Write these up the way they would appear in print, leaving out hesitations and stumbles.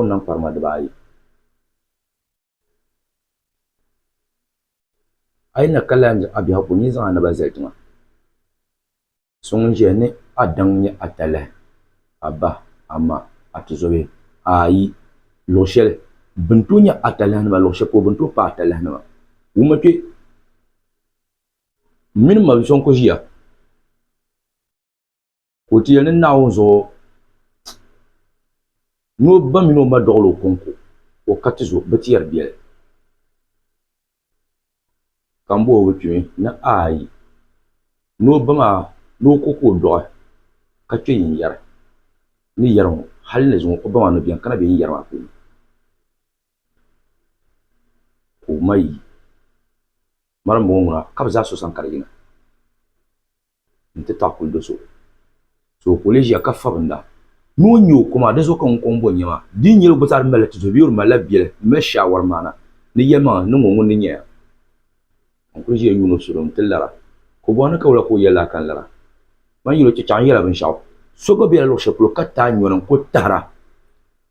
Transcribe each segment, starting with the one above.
nan parma dibayi ai na kala abi hakuni zan na bazaltima sun je ne adan ni atale aba ama atuzobe ayi loshel buntunya atale na loshe ko buntu pa atale na umake min ma son ko jiya ko ti ne nawo zo no ba mi no ma doglo konko o katizo betiyar biel kambo wupi na ayi no ba ma no ko do ka ce yin yar ni yar hal ne zo ko ba ma no biyan kana biyan yar ma ko mai maram mo ngona kabza so san kargina nte ta kul do so college ya ka fabanda no nyo kuma da zo kan kon bonyama din yelo butar mala to biur mala biele me shawar mana ni yema no ngo ni nya on ko je yuno surum tillara ko bona ka wala ko yela kan lara man yelo ci chan yela ben shaw so go biele lo sheplo ka ta nyonan ko tara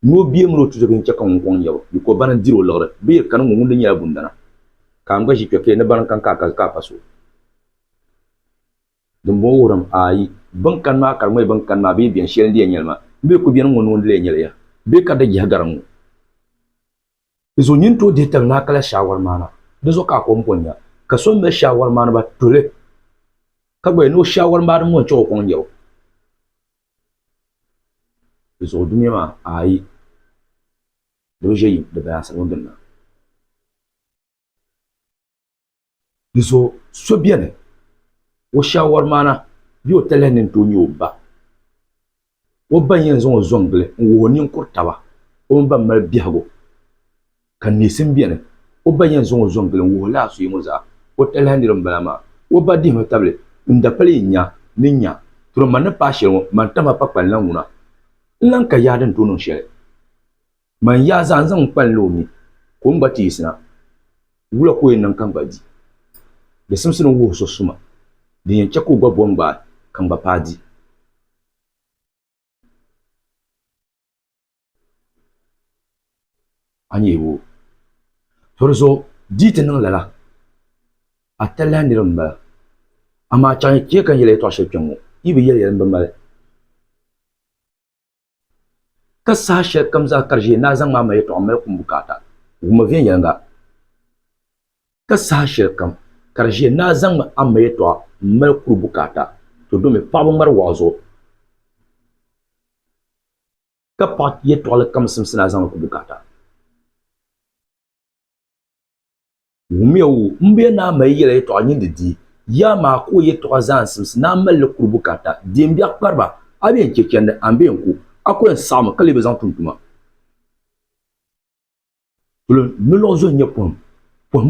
no biye mo to jogin kan kon yaw ko banan diro lore biir kan ngo ni nya bundana kam ga shi ke ne banan kan ka paso dum bo wuram ayi ban kan ma kar mai ban kan ma bi biyan shel ndiye nyelma be ko biyan ngono le nyel ya be ka da ya garan izo nyin to de tan na kala shawar mana da zo ka ko mponya ka so me shawar mana ba tole ka gbe no shawar mana mo cho ko nyaw izo dunya ma ayi do je yi da ba sa ngonda izo so biyan wo shawar mana yo telenin to nyoba wo ban yanzu wo zongle wo nin kurtaba o ban mal biago kan ni simbiane wo ban yanzu wo zongle wo la su yimuza wo telenin rum balama wo ba di table nda pale nya ninya to man pa shelo man tama pa kwanlan wuna lan ka yadan to non shele man ya zan kwanlo mi ko mbati isna wula ko yin nan kan badi da simsin wo so suma din yanke ko gba bomba kan ba padi anyewo torzo ditin nan lala atalla ndiram ba ama chan ke kan yele to shepchen ibi yele ban ba ka sa she kamza karje na zan ma mai to mai kun bukata kuma vien yanga ka sa she kam karje na zan ma mai to mai kun bukata to do me pa mar wazo ka pat ye to la kam simsina zan kun bukata wumiyawu mbe na mai yele to anyin di ya ma ko ye to zan simsina na mal kun bukata dimbia parba abin keken ambe ku akoy sam kale bezan tuntuma le ne lo zo nye pom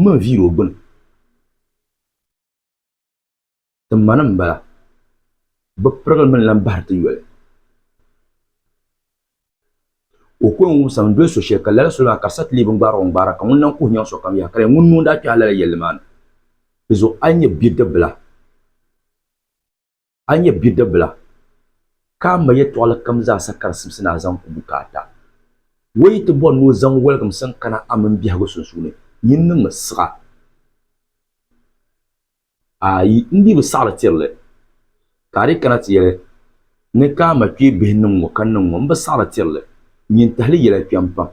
ma viro bun te manam ba be program men lam bar te yole o ko ngu sam do so she kala so la kasat li bun baro bara kan nan ko nyan so kam ya kare mun nu da ta ala yelman bezo anye bidde bla anye bidde bla ka ma ye to la kam za sakar simsina zan ku bukata wai to bon no zan welcome san kana amin biya go sunsune yin nan masra ayi ndi bi sala tirle kare kana tiyele ne ka ma ki be nan mo kan nan mo ba sala tirle yin tahli yele kyampa